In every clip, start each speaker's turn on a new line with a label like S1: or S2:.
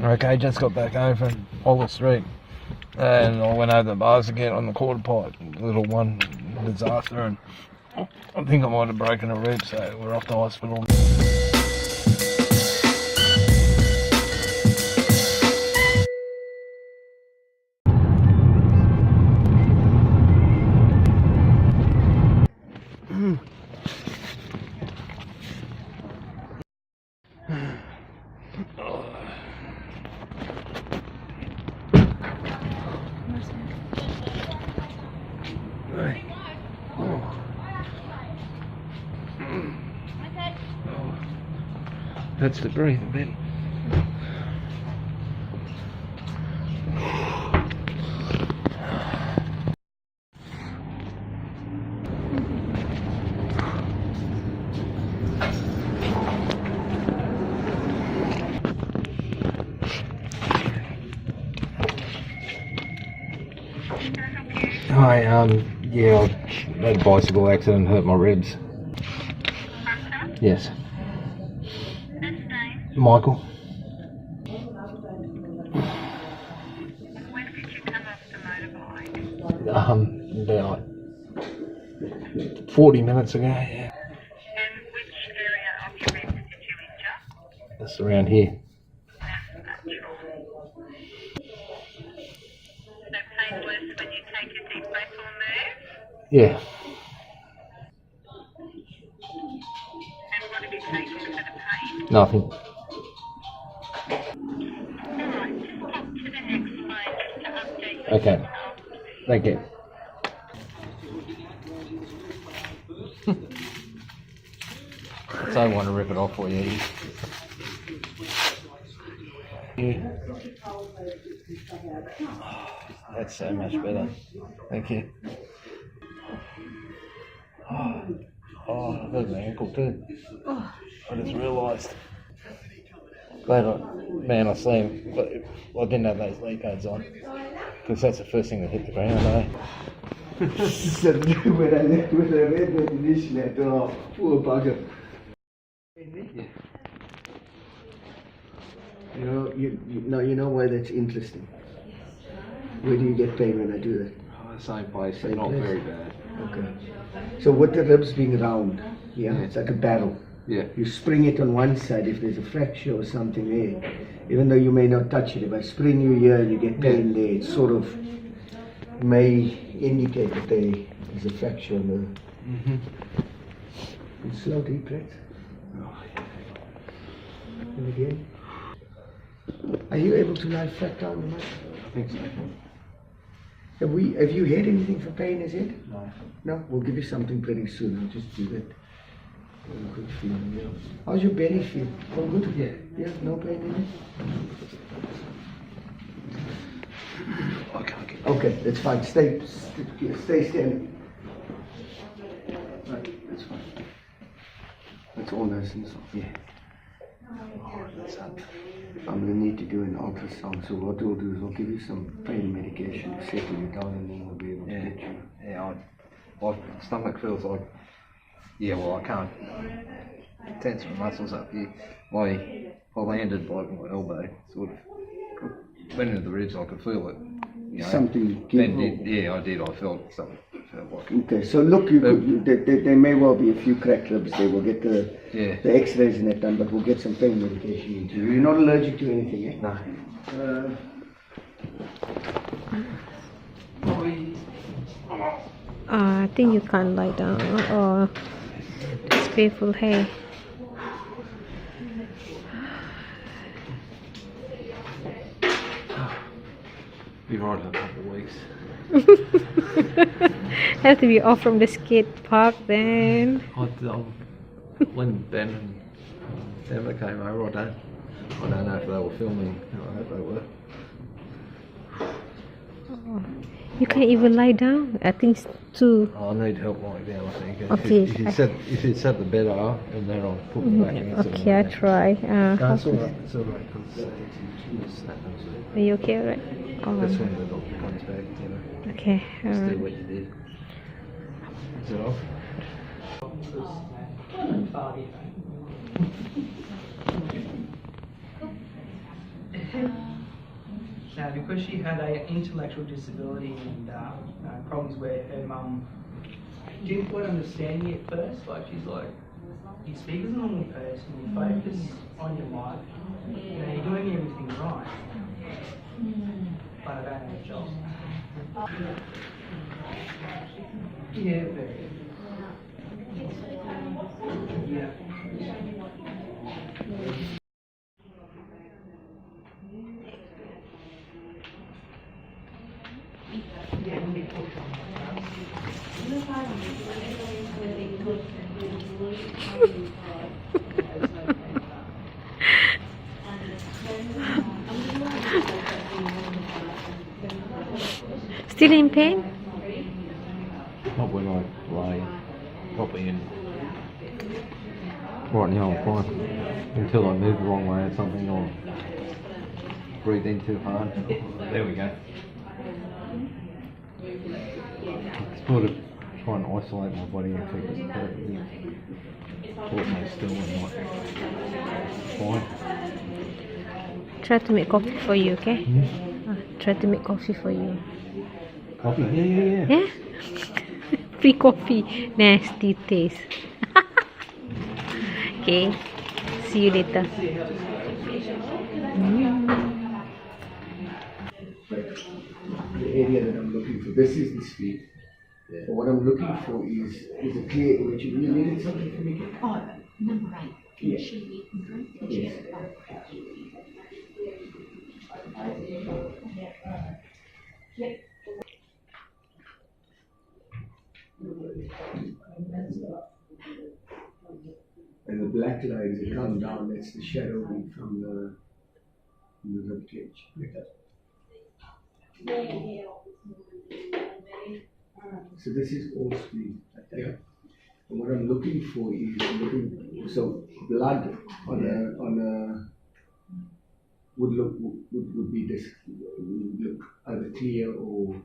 S1: Okay, just got back home from Oliver Street and I went over the bars again on the quarter pipe, little one disaster, and I think I might have broken a rib, so we're off to hospital. That's the breathing bit. Hi, yeah, I had a bicycle accident, hurt my ribs. Yes. Michael.
S2: When did you come off the motorbike?
S1: About 40 minutes ago, yeah.
S2: And which area of your ribs did you injure?
S1: That's around here.
S2: That's natural. So pain worse when you take a deep breath or move?
S1: Yeah.
S2: And what have you taken for the pain?
S1: Nothing.
S2: Alright, just pop to the next slide just to update you.
S1: Okay. Thank you. I don't want to rip it off for you. That's so much better. Thank you. I hurt my ankle too. I just realised. Glad I see him, but I didn't have those leg codes on, because that's the first thing that hit the ground, eh?
S3: So when I left with the red initially, I thought, oh, poor bugger.
S1: Yeah.
S3: You know why that's interesting? Where do you get pain when I do that?
S1: Oh, same place,
S3: Same
S1: not
S3: place?
S1: very bad.
S3: Okay. So with the ribs being round, yeah, it's like a barrel.
S1: Yeah.
S3: You spring it on one side if there's a fracture or something there. Even though you may not touch it, if I spring you here and you get pain there, it sort of may indicate that there is a fracture on the... And slow deep breath. And again. Are you able to lie flat down the mat?
S1: I think so.
S3: Have you had anything for pain as yet?
S1: No.
S3: No? We'll give you something pretty soon. I'll just do that. Good feeling, yeah. How's your belly feel? All good?
S1: Yeah.
S3: Yeah, no pain in it?
S1: I can't get
S3: Okay, that's fine. Stay standing. Right, that's fine. That's all nice and soft.
S1: Yeah. Oh, that's up.
S3: I'm going to need to do an ultrasound, so what we'll do is we'll give you some pain medication to settle you down, and then we'll be able to get you.
S1: Yeah, my stomach feels like, yeah, well, I can't tense my muscles up here. I landed by my elbow, sort of went into the ribs, I could feel it. You know,
S3: Something
S1: then I did, I felt something. Felt like it.
S3: Okay, so look, there may well be a few cracked ribs there. We'll get the x-rays and that done, but we'll get some pain medication into you. You're not allergic to anything, eh?
S1: No.
S4: I think you can't lie down or it's painful. Hey.
S1: Be right in a couple of weeks.
S4: Have to be off from the skate park then.
S1: When Ben and Emma came over, I don't know if they were filming. I hope they were.
S4: Oh, you can't even lie down. I think it's too.
S1: I need help lying down, I think.
S4: Okay.
S1: If you set the bed up, and then I'll put it back against it.
S4: Okay, I try.
S1: No, it's alright. It's alright.
S4: Are you okay, right?
S1: That's when the doctor comes back, you know.
S4: Okay.
S1: Just do what you did. Is it off?
S5: because she had an intellectual disability and problems where her mum didn't quite understand me at first. Like, she's like, you speak as a normal person, you focus on your life, you know, you're doing everything right, but I don't have a job. Yeah, very. Yeah.
S4: Still in pain?
S1: Not when I lay properly in right now I'm fine. Until I move the wrong way or something or breathe in too hard. There we go. Sort of try and isolate my body and keep it perfectly totally still and not fine.
S4: Try to make coffee for you, okay? Try to make coffee for you.
S1: Coffee? Yeah.
S4: Yeah? Free coffee. Nasty taste. Okay. See you later.
S3: But the area that I'm looking for, this is the street. But what I'm looking for is a clear image. You needed something for me?
S6: Oh, number 8.
S3: Yes. Yes. And the black lines that come down, that's the shadowing from the rib cage. So this is all screen. Yeah. And what I'm looking for is so blood on a would be this would look either clear or,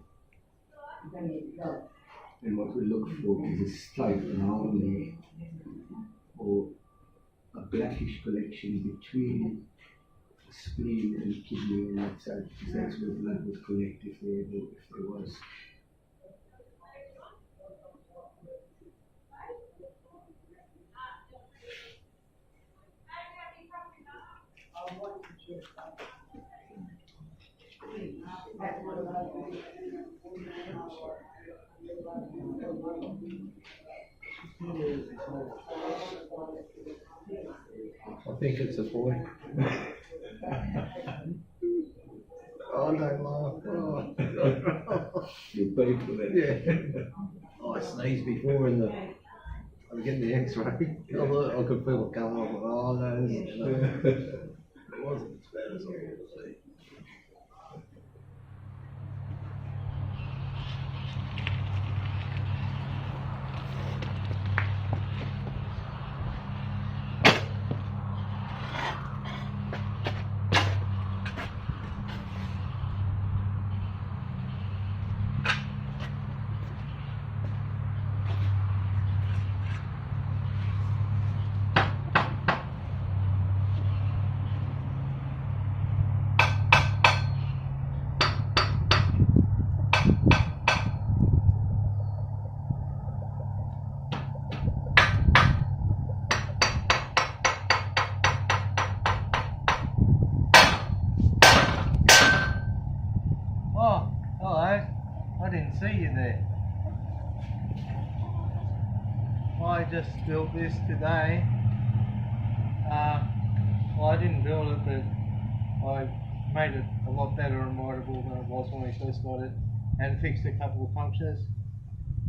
S3: and what we look for is a slight rounding or a blackish collection between the spleen and the kidney on that side, because that's where blood would collect if there was.
S1: I think it's a boy. Oh, don't laugh. Oh.
S3: You paid for that.
S1: Yeah. Oh, I sneezed before in the. I was getting the X-ray. I could feel it coming off. Oh no, it wasn't as bad as I wanted to see. Oh, hello. I didn't see you there. I just built this today. Well, I didn't build it, but I made it a lot better and rideable than it was when we first got it, and fixed a couple of punctures.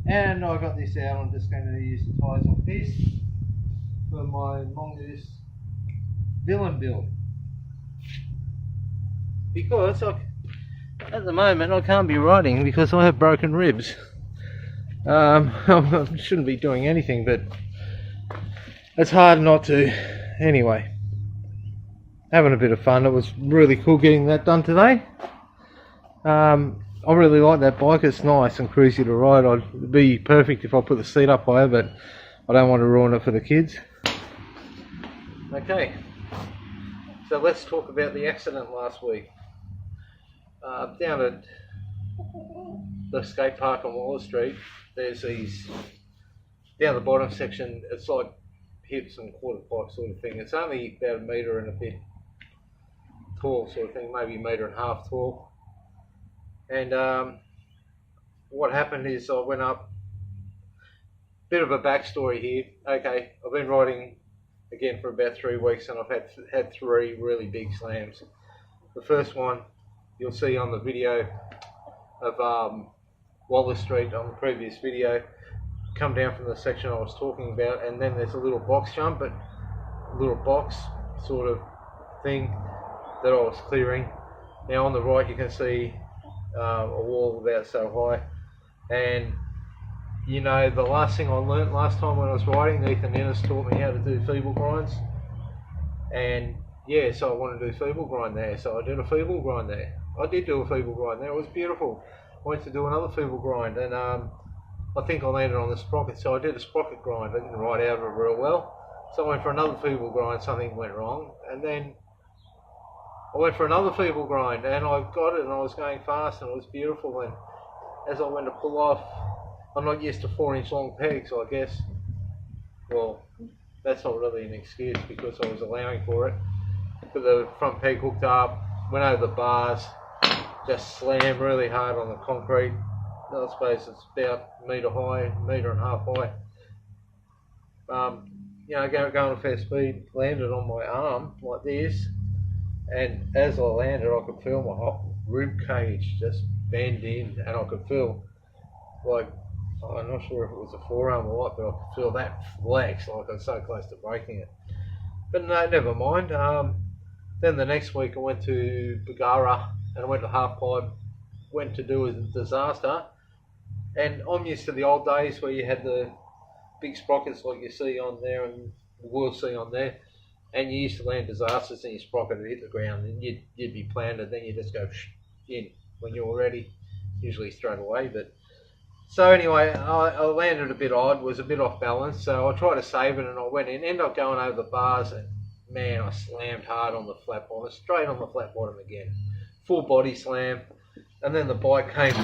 S1: And I got this out. I'm just going to use the tyres off this for my longest villain build, because at the moment I can't be riding because I have broken ribs. I shouldn't be doing anything, but it's hard not to. Anyway, having a bit of fun. It was really cool getting that done today. I really like that bike. It's nice and cruisy to ride. It'd be perfect if I put the seat up higher, but I don't want to ruin it for the kids. Okay, so let's talk about the accident last week. Down at the skate park on Waller Street, there's these, down the bottom section, it's like hips and quarter pipe sort of thing. It's only about a metre and a bit tall sort of thing, maybe a metre and a half tall. And what happened is I went up, bit of a backstory here. Okay, I've been riding again for about 3 weeks and I've had 3 really big slams. The first one you'll see on the video of Waller Street on the previous video, come down from the section I was talking about, and then there's a little box jump, but a little box sort of thing that I was clearing. Now on the right you can see a wall about so high, and you know, the last thing I learnt last time when I was riding, Ethan Ennis taught me how to do feeble grinds, and yeah, so I wanted to do feeble grind there, so I did a feeble grind there. I did do a feeble grind there, it was beautiful. I went to do another feeble grind, and I think I landed on the sprocket, so I did a sprocket grind. I didn't ride out of it real well, so I went for another feeble grind, something went wrong, and then I went for another feeble grind, and I got it, and I was going fast, and it was beautiful, and as I went to pull off, I'm not used to 4-inch long pegs, so I guess, well, that's not really an excuse because I was allowing for it. But the front peg hooked up, went over the bars, just slammed really hard on the concrete. I suppose it's about a metre high, metre and a half high. You know, going at fair speed, landed on my arm like this, and as I landed, I could feel my whole rib cage just bend in, and I could feel like, I'm not sure if it was a forearm or what, but I could feel that flex, like I was so close to breaking it. But no, never mind. Then the next week I went to Bagara and I went to Half Pipe, went to do a disaster, and I'm used to the old days where you had the big sprockets like you see on there and will see on there, and you used to land disasters and your sprocket would hit the ground and you'd be planted, then you just go in when you're ready, usually straight away. But so anyway, I landed a bit odd, was a bit off balance, so I tried to save it and I went in, ended up going over the bars, and man, I slammed hard on the flat bottom, straight on the flat bottom again. Full body slam, and then the bike came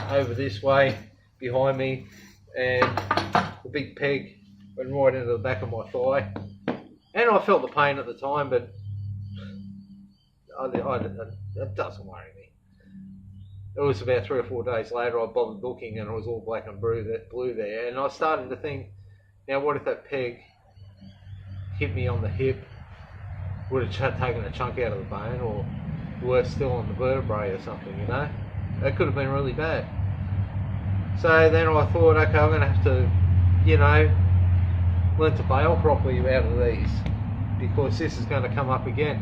S1: over this way behind me, and the big peg went right into the back of my thigh. And I felt the pain at the time, but it doesn't worry me. It was about 3 or 4 days later I bothered looking and it was all black and blue there, and I started to think, now what if that peg hit me on the hip, would have taken a chunk out of the bone, or worse still on the vertebrae or something, you know? It could have been really bad. So then I thought, okay, I'm going to have to, you know, learn to bail properly out of these, because this is going to come up again.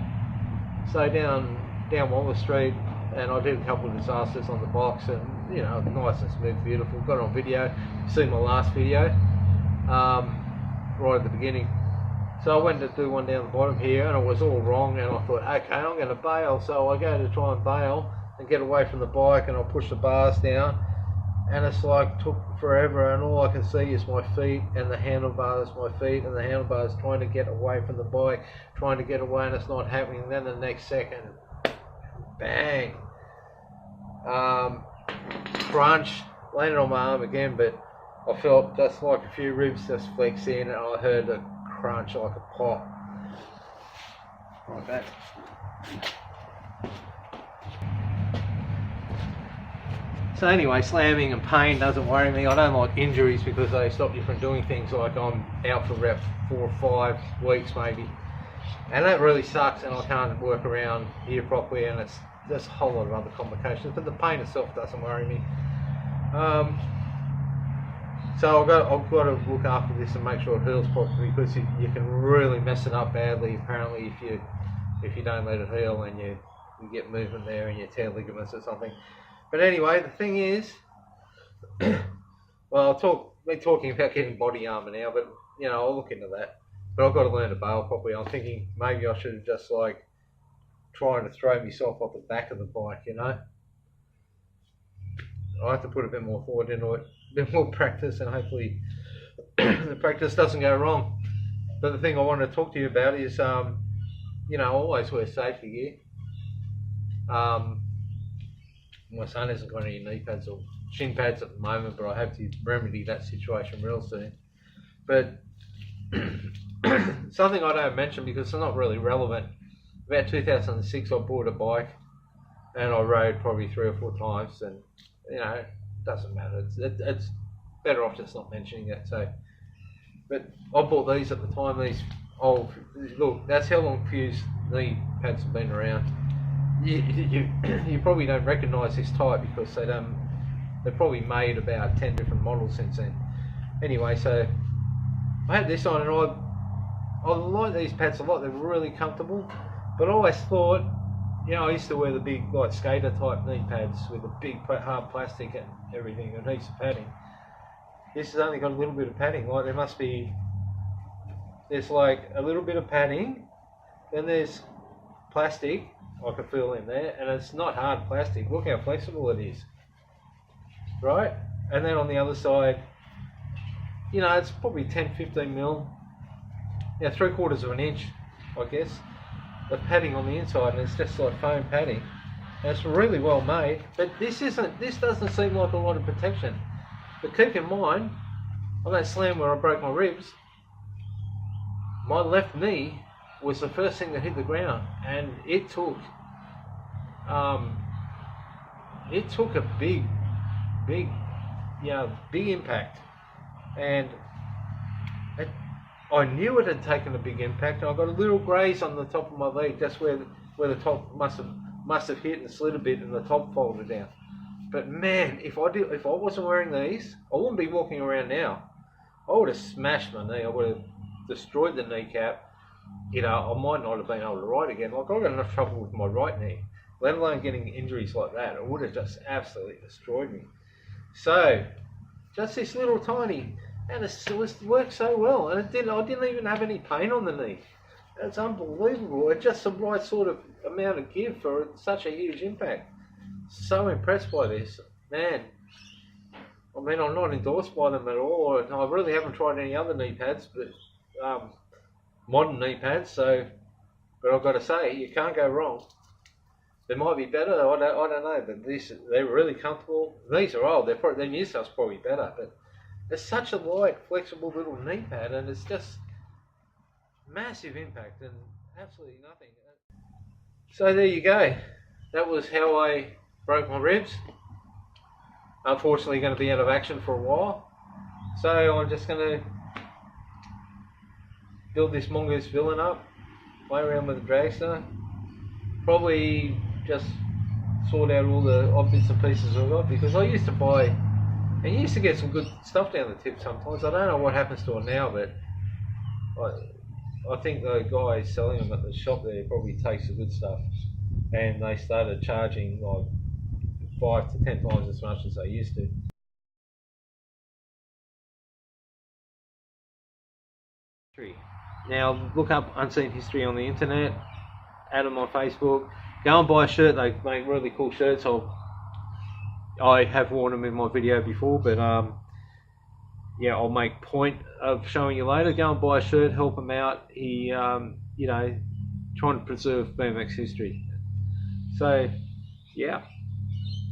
S1: So down Waller Street, and I did a couple of disasters on the box, and you know, nice and smooth, beautiful. Got it on video. You've seen my last video, right at the beginning. So I went to do one down the bottom here, and it was all wrong. And I thought, okay, I'm going to bail. So I go to try and bail and get away from the bike, and I push the bars down, and it's like took forever. And all I can see is my feet and the handlebars, and the handlebars trying to get away from the bike, trying to get away, and it's not happening. And then the next second, bang. Crunch, landed on my arm again, but I felt just like a few ribs just flex in, and I heard a crunch like a pop. Like that. So anyway, slamming and pain doesn't worry me. I don't like injuries because they stop you from doing things, like I'm out for about 4 or 5 weeks maybe. And that really sucks, and I can't work around here properly, and it's there's a whole lot of other complications, but the pain itself doesn't worry me. So I've got to look after this and make sure it heals properly, because you can really mess it up badly apparently if you don't let it heal, and you get movement there and you tear ligaments or something. But anyway, the thing is, well, we're talking about getting body armour now, but you know, I'll look into that. But I've got to learn to bail properly. I'm thinking maybe I should have just like trying to throw myself off the back of the bike, you know. I have to put a bit more thought into it, a bit more practice, and hopefully the practice doesn't go wrong. But the thing I wanted to talk to you about is, you know, always wear safety gear. my son hasn't got any knee pads or shin pads at the moment, but I hope to remedy that situation real soon. But something I don't mention because it's not really relevant. About 2006, I bought a bike and I rode probably 3 or 4 times, and you know, it doesn't matter. It's better off just not mentioning it. So, but I bought these at the time. These old, look, that's how long Fuse knee pads have been around. You probably don't recognise this type because they've probably made about 10 different models since then. Anyway, so I had this on, and I like these pads a lot. They're really comfortable. But I always thought, you know, I used to wear the big like skater type knee pads with the big hard plastic and everything and heaps of padding. This has only got a little bit of padding. Like there's like a little bit of padding, then there's plastic. I can feel in there, and it's not hard plastic. Look how flexible it is, right? And then on the other side, you know, it's probably 10-15 mil, yeah, 3/4 of an inch, I guess, of padding on the inside, and it's just like foam padding. And it's really well made, but this doesn't seem like a lot of protection. But keep in mind, on that slam where I broke my ribs, my left knee was the first thing that hit the ground, and it took a big impact, and I knew it had taken a big impact, and I got a little graze on the top of my leg, just where the top must have hit and slid a bit, and the top folded down. But man, if I wasn't wearing these, I wouldn't be walking around now. I would have smashed my knee. I would have destroyed the kneecap. You know, I might not have been able to ride again. Like, I got enough trouble with my right knee, let alone getting injuries like that. It would have just absolutely destroyed me. So, just this little tiny, and it worked so well, and I didn't even have any pain on the knee. It's unbelievable. It's just the right sort of amount of give for such a huge impact. So impressed by this, man. I mean, I'm not endorsed by them at all, and I really haven't tried any other knee pads, but modern knee pads. But I've got to say, you can't go wrong. They might be better. I don't know, but they're really comfortable. These are old. Their new stuff's probably better, but it's such a light, flexible little knee pad, and it's just massive impact and absolutely nothing. So there you go. That was how I broke my ribs. Unfortunately, going to be out of action for a while. So I'm just going to build this mongoose villain up, play around with the dragster, probably just sort out all the odd bits and pieces I've got, because I used to buy, and you used to get some good stuff down the tip sometimes. I don't know what happens to it now, but I think the guy selling them at the shop there probably takes the good stuff, and they started charging like 5 to 10 times as much as they used to. Now look up Unseen History on the internet, add them on Facebook, go and buy a shirt. They make really cool shirts. I have worn them in my video before, but yeah, I'll make point of showing you later. Go and buy a shirt, help him out. He you know, trying to preserve BMX history. So yeah,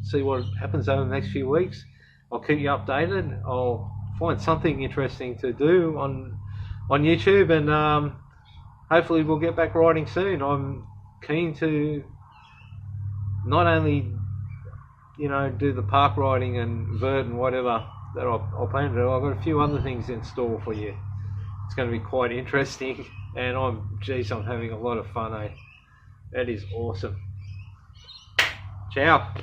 S1: see what happens over the next few weeks. I'll keep you updated. I'll find something interesting to do on YouTube, and hopefully we'll get back riding soon. I'm keen to not only, you know, do the park riding and vert and whatever that I plan to do. I've got a few other things in store for you. It's going to be quite interesting, and I'm having a lot of fun, eh? That is awesome. Ciao.